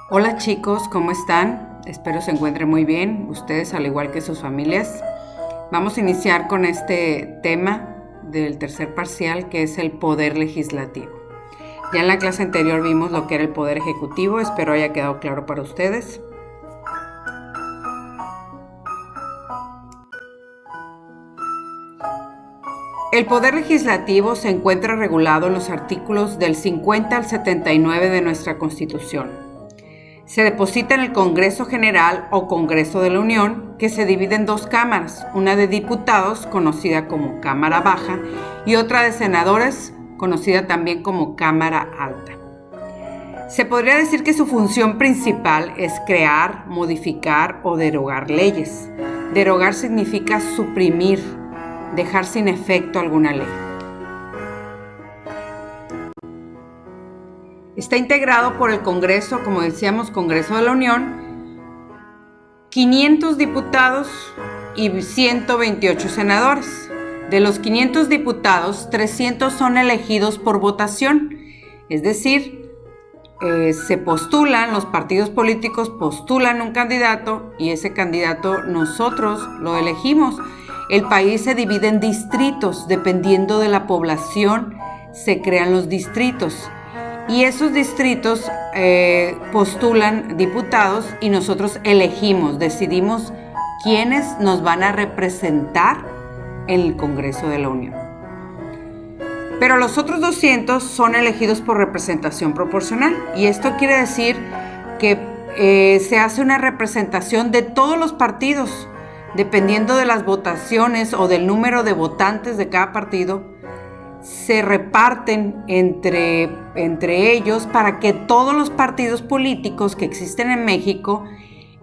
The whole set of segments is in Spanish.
Hola chicos, ¿cómo están? Espero se encuentren muy bien, ustedes al igual que sus familias. Vamos a iniciar con este tema del tercer parcial, que es el poder legislativo. Ya en la clase anterior vimos lo que era el poder ejecutivo, espero haya quedado claro para ustedes. El poder legislativo se encuentra regulado en los artículos del 50 al 79 de nuestra Constitución. Se deposita en el Congreso General o Congreso de la Unión, que se divide en dos cámaras, una de diputados, conocida como Cámara Baja, y otra de senadores, conocida también como Cámara Alta. Se podría decir que su función principal es crear, modificar o derogar leyes. Derogar significa suprimir, dejar sin efecto alguna ley. Está integrado por el Congreso, como decíamos, Congreso de la Unión, 500 diputados y 128 senadores. De los 500 diputados, 300 son elegidos por votación, es decir, se postulan, los partidos políticos postulan un candidato y ese candidato nosotros lo elegimos. El país se divide en distritos, dependiendo de la población se crean los distritos. Y esos distritos postulan diputados y nosotros elegimos, decidimos quiénes nos van a representar en el Congreso de la Unión. Pero los otros 200 son elegidos por representación proporcional y esto quiere decir que se hace una representación de todos los partidos, dependiendo de las votaciones o del número de votantes de cada partido. Se reparten entre ellos para que todos los partidos políticos que existen en México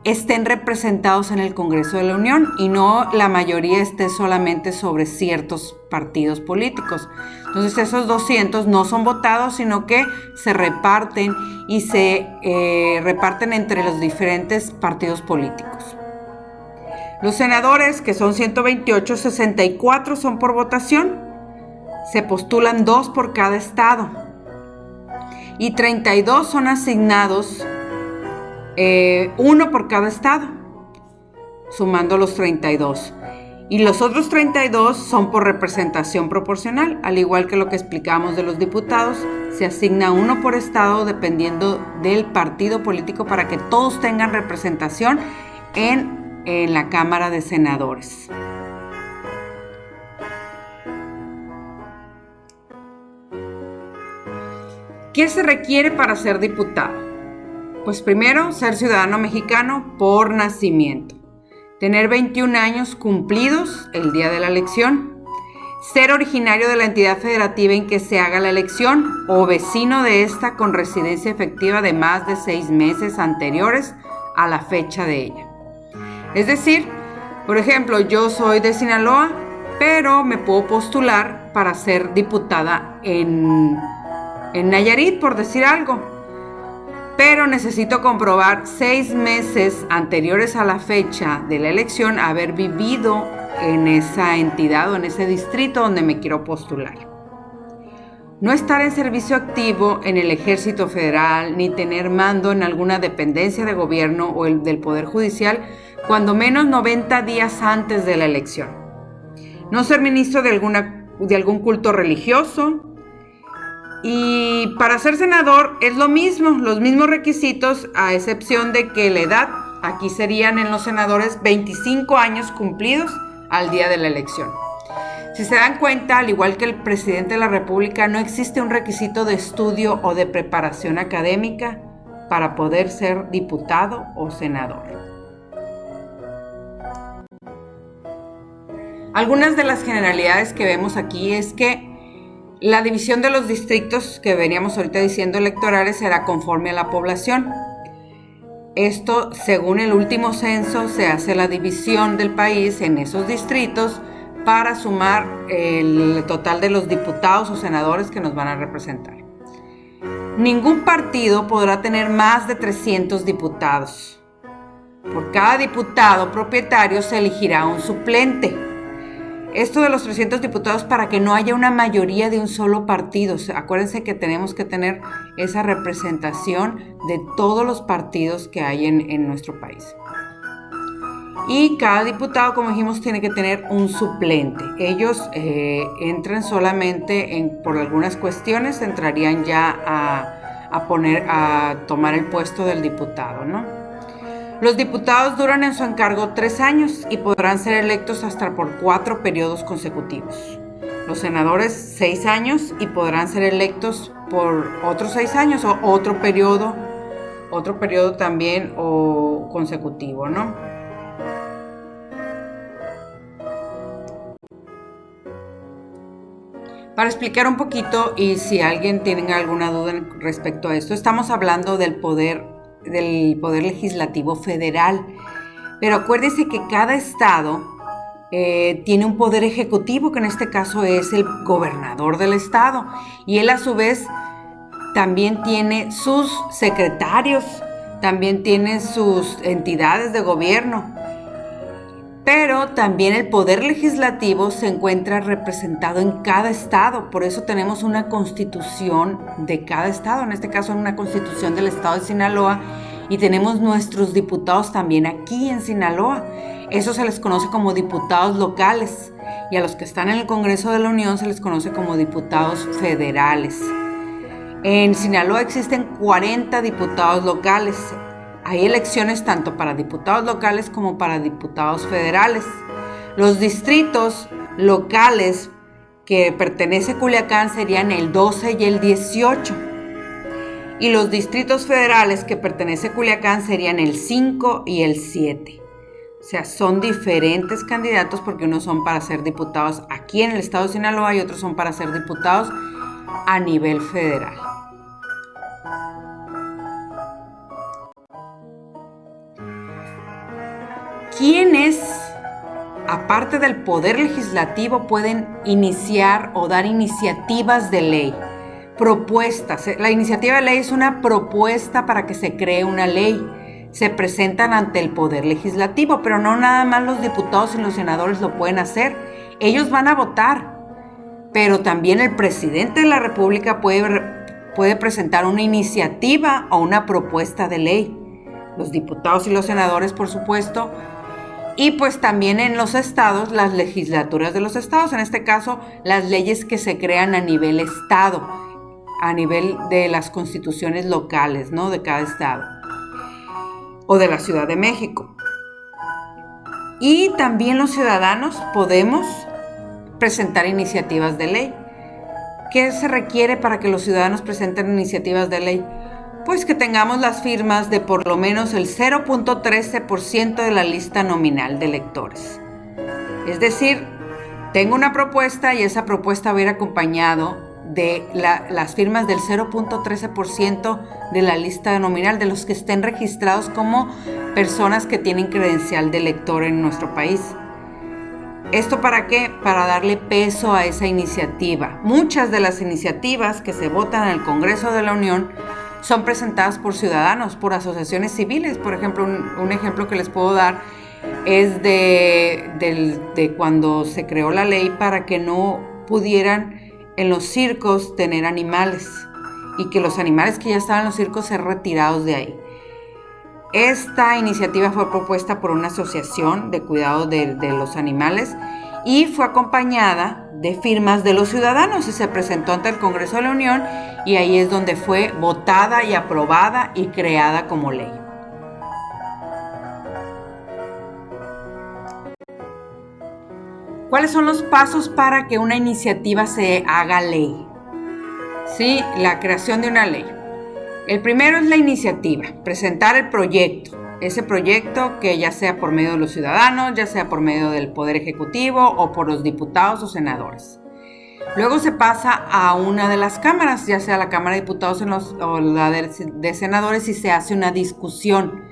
estén representados en el Congreso de la Unión y no la mayoría esté solamente sobre ciertos partidos políticos. Entonces esos 200 no son votados, sino que se reparten y se reparten entre los diferentes partidos políticos. Los senadores, que son 128, 64 son por votación. Se postulan 2 por cada estado y 32 son asignados, 1 por cada estado, sumando los 32. Y los otros 32 son por representación proporcional, al igual que lo que explicamos de los diputados, se asigna 1 por estado dependiendo del partido político para que todos tengan representación en la Cámara de Senadores. ¿Qué se requiere para ser diputado? Pues primero, ser ciudadano mexicano por nacimiento, tener 21 años cumplidos el día de la elección, ser originario de la entidad federativa en que se haga la elección o vecino de esta con residencia efectiva de más de 6 meses anteriores a la fecha de ella. Es decir, por ejemplo, yo soy de Sinaloa, pero me puedo postular para ser diputada en Nayarit, por decir algo, pero necesito comprobar 6 meses anteriores a la fecha de la elección haber vivido en esa entidad o en ese distrito donde me quiero postular. No estar en servicio activo en el Ejército Federal ni tener mando en alguna dependencia de gobierno o del Poder Judicial cuando menos 90 días antes de la elección. No ser ministro de algún culto religioso. Y para ser senador es lo mismo, los mismos requisitos, a excepción de que la edad, aquí serían en los senadores 25 años cumplidos al día de la elección. Si se dan cuenta, al igual que el presidente de la República, no existe un requisito de estudio o de preparación académica para poder ser diputado o senador. Algunas de las generalidades que vemos aquí es que la división de los distritos que veníamos ahorita diciendo electorales será conforme a la población. Esto, según el último censo, se hace la división del país en esos distritos para sumar el total de los diputados o senadores que nos van a representar. Ningún partido podrá tener más de 300 diputados. Por cada diputado propietario se elegirá un suplente. Esto de los 300 diputados para que no haya una mayoría de un solo partido. Acuérdense que tenemos que tener esa representación de todos los partidos que hay en nuestro país. Y cada diputado, como dijimos, tiene que tener un suplente. Ellos entran solamente por algunas cuestiones, entrarían ya a tomar el puesto del diputado, ¿no? Los diputados duran en su encargo 3 años y podrán ser electos hasta por 4 periodos consecutivos. Los senadores 6 años y podrán ser electos por otros 6 años o otro periodo también o consecutivo, ¿no? Para explicar un poquito, y si alguien tiene alguna duda respecto a esto, estamos hablando del poder legislativo federal. Pero acuérdense que cada estado tiene un poder ejecutivo, que en este caso es el gobernador del estado. Y él a su vez también tiene sus secretarios, también tiene sus entidades de gobierno. Pero también el poder legislativo se encuentra representado en cada estado, por eso tenemos una constitución de cada estado, en este caso una constitución del estado de Sinaloa, y tenemos nuestros diputados también aquí en Sinaloa. Eso se les conoce como diputados locales, y a los que están en el Congreso de la Unión se les conoce como diputados federales. En Sinaloa existen 40 diputados locales. Hay elecciones tanto para diputados locales como para diputados federales. Los distritos locales que pertenece a Culiacán serían el 12 y el 18. Y los distritos federales que pertenece a Culiacán serían el 5 y el 7. O sea, son diferentes candidatos porque unos son para ser diputados aquí en el estado de Sinaloa y otros son para ser diputados a nivel federal. ¿Quiénes, aparte del poder legislativo, pueden iniciar o dar iniciativas de ley? Propuestas. La iniciativa de ley es una propuesta para que se cree una ley. Se presentan ante el poder legislativo, pero no nada más los diputados y los senadores lo pueden hacer. Ellos van a votar, pero también el presidente de la República puede presentar una iniciativa o una propuesta de ley. Los diputados y los senadores, por supuesto. Y pues también en los estados, las legislaturas de los estados, en este caso, las leyes que se crean a nivel estado, a nivel de las constituciones locales, ¿no? De cada estado o de la Ciudad de México. Y también los ciudadanos podemos presentar iniciativas de ley. ¿Qué se requiere para que los ciudadanos presenten iniciativas de ley? Pues que tengamos las firmas de por lo menos el 0.13% de la lista nominal de electores. Es decir, tengo una propuesta y esa propuesta va a ir acompañado de las firmas del 0.13% de la lista nominal de los que estén registrados como personas que tienen credencial de elector en nuestro país. ¿Esto para qué? Para darle peso a esa iniciativa. Muchas de las iniciativas que se votan en el Congreso de la Unión son presentadas por ciudadanos, por asociaciones civiles. Por ejemplo, un ejemplo que les puedo dar es de cuando se creó la ley para que no pudieran en los circos tener animales y que los animales que ya estaban en los circos ser retirados de ahí. Esta iniciativa fue propuesta por una asociación de cuidado de los animales y fue acompañada de firmas de los ciudadanos y se presentó ante el Congreso de la Unión y ahí es donde fue votada y aprobada y creada como ley. ¿Cuáles son los pasos para que una iniciativa se haga ley? Sí, la creación de una ley. El primero es la iniciativa, presentar el proyecto. Ese proyecto que ya sea por medio de los ciudadanos, ya sea por medio del Poder Ejecutivo o por los diputados o senadores. Luego se pasa a una de las cámaras, ya sea la Cámara de Diputados o la de Senadores, y se hace una discusión.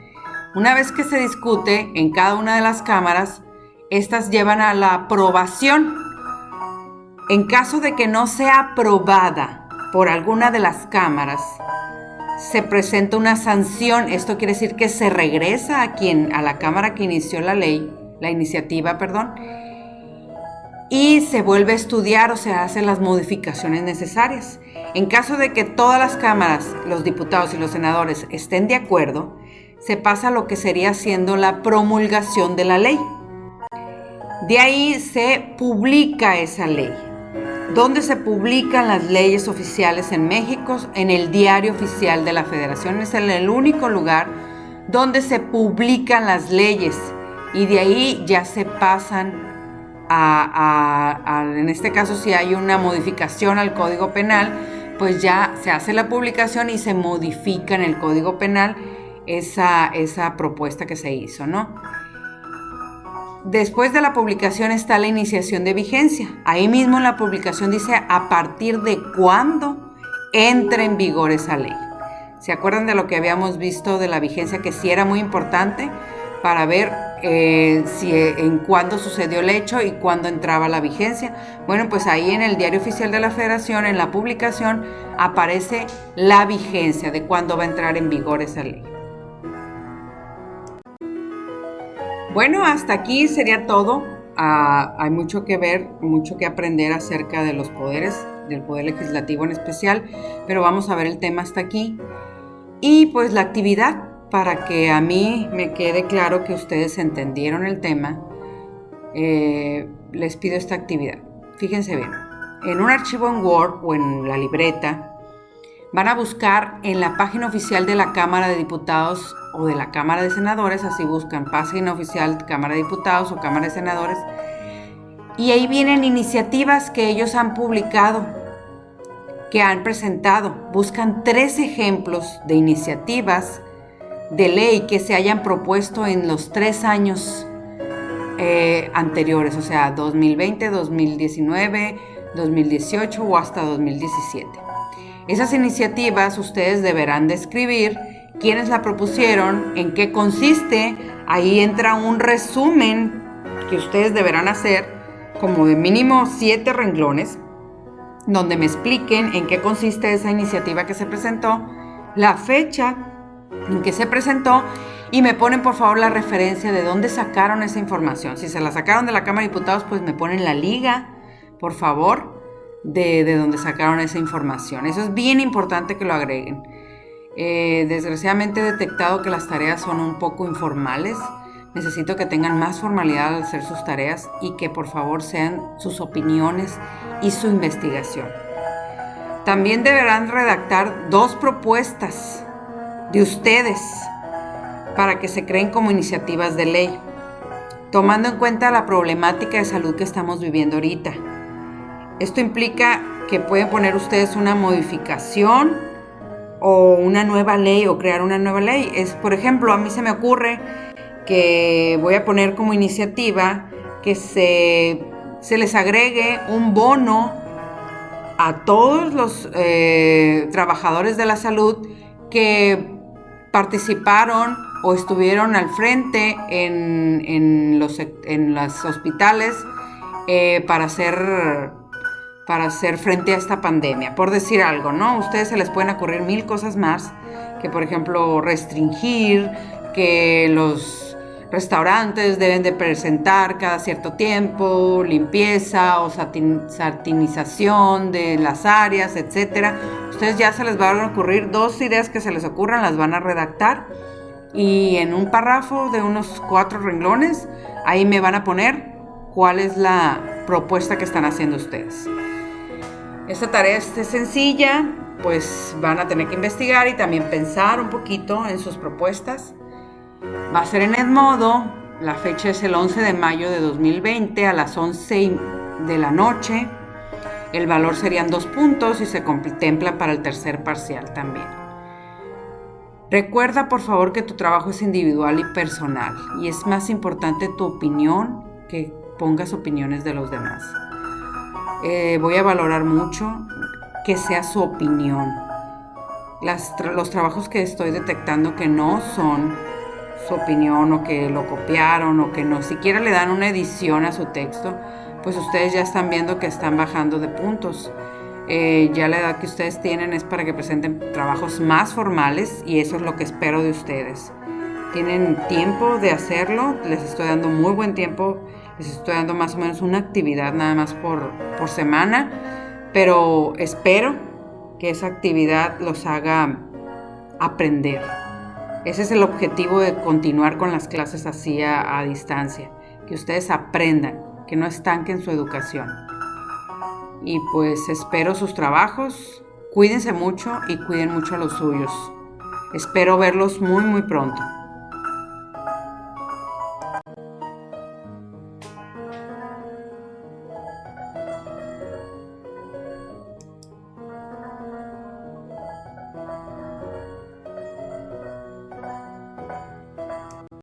Una vez que se discute en cada una de las cámaras, estas llevan a la aprobación. En caso de que no sea aprobada por alguna de las cámaras, se presenta una sanción. Esto quiere decir que se regresa a la cámara que inició la iniciativa, y se vuelve a estudiar o se hacen las modificaciones necesarias. En caso de que todas las cámaras, los diputados y los senadores estén de acuerdo, se pasa a lo que sería siendo la promulgación de la ley. De ahí se publica esa ley. ¿Dónde se publican las leyes oficiales en México? En el Diario Oficial de la Federación. Es el único lugar donde se publican las leyes y de ahí ya se pasan en este caso, si hay una modificación al Código Penal, pues ya se hace la publicación y se modifica en el Código Penal esa propuesta que se hizo, ¿no? Después de la publicación está la iniciación de vigencia. Ahí mismo en la publicación dice a partir de cuándo entra en vigor esa ley. ¿Se acuerdan de lo que habíamos visto de la vigencia? Que sí era muy importante para ver en cuándo sucedió el hecho y cuándo entraba la vigencia. Bueno, pues ahí en el Diario Oficial de la Federación, en la publicación, aparece la vigencia de cuándo va a entrar en vigor esa ley. Bueno, hasta aquí sería todo. Hay mucho que ver, mucho que aprender acerca de los poderes, del Poder Legislativo en especial, pero vamos a ver el tema hasta aquí. Y pues la actividad, para que a mí me quede claro que ustedes entendieron el tema, les pido esta actividad. Fíjense bien, en un archivo en Word o en la libreta, van a buscar en la página oficial de la Cámara de Diputados o de la Cámara de Senadores, así buscan página oficial Cámara de Diputados o Cámara de Senadores, y ahí vienen iniciativas que ellos han publicado, que han presentado. Buscan 3 ejemplos de iniciativas de ley que se hayan propuesto en los 3 años anteriores, o sea, 2020, 2019, 2018 o hasta 2017. Esas iniciativas ustedes deberán describir quiénes la propusieron, en qué consiste. Ahí entra un resumen que ustedes deberán hacer, como de mínimo 7 renglones, donde me expliquen en qué consiste esa iniciativa que se presentó, la fecha en que se presentó y me ponen por favor la referencia de dónde sacaron esa información. Si se la sacaron de la Cámara de Diputados, pues me ponen la liga, por favor, de dónde sacaron esa información. Eso es bien importante que lo agreguen. Desgraciadamente he detectado que las tareas son un poco informales. Necesito que tengan más formalidad al hacer sus tareas y que por favor sean sus opiniones y su investigación. También deberán redactar 2 propuestas de ustedes para que se creen como iniciativas de ley, tomando en cuenta la problemática de salud que estamos viviendo ahorita. Esto implica que pueden poner ustedes una modificación o una nueva ley o crear una nueva ley. Por ejemplo, a mí se me ocurre que voy a poner como iniciativa que se les agregue un bono a todos los trabajadores de la salud que participaron o estuvieron al frente en los hospitales para hacer frente a esta pandemia, por decir algo, ¿no? A ustedes se les pueden ocurrir 1000 cosas más, que por ejemplo restringir que los restaurantes deben de presentar cada cierto tiempo limpieza o sanitización de las áreas, etcétera. Ustedes ya se les van a ocurrir 2 ideas que se les ocurran, las van a redactar y en un párrafo de unos 4 renglones, ahí me van a poner cuál es la propuesta que están haciendo ustedes. Esta tarea es sencilla, pues van a tener que investigar y también pensar un poquito en sus propuestas. Va a ser en Edmodo, la fecha es el 11 de mayo de 2020 a las 11 de la noche. El valor serían 2 puntos y se contempla para el tercer parcial también. Recuerda por favor que tu trabajo es individual y personal y es más importante tu opinión que pongas opiniones de los demás. Voy a valorar mucho que sea su opinión. Los trabajos que estoy detectando que no son su opinión o que lo copiaron o que no siquiera le dan una edición a su texto, pues ustedes ya están viendo que están bajando de puntos. Ya la edad que ustedes tienen es para que presenten trabajos más formales y eso es lo que espero de ustedes. Tienen tiempo de hacerlo, les estoy dando muy buen tiempo. Les estoy dando más o menos una actividad nada más por semana, pero espero que esa actividad los haga aprender. Ese es el objetivo de continuar con las clases así a distancia, que ustedes aprendan, que no estanquen su educación. Y pues espero sus trabajos, cuídense mucho y cuiden mucho a los suyos. Espero verlos muy pronto.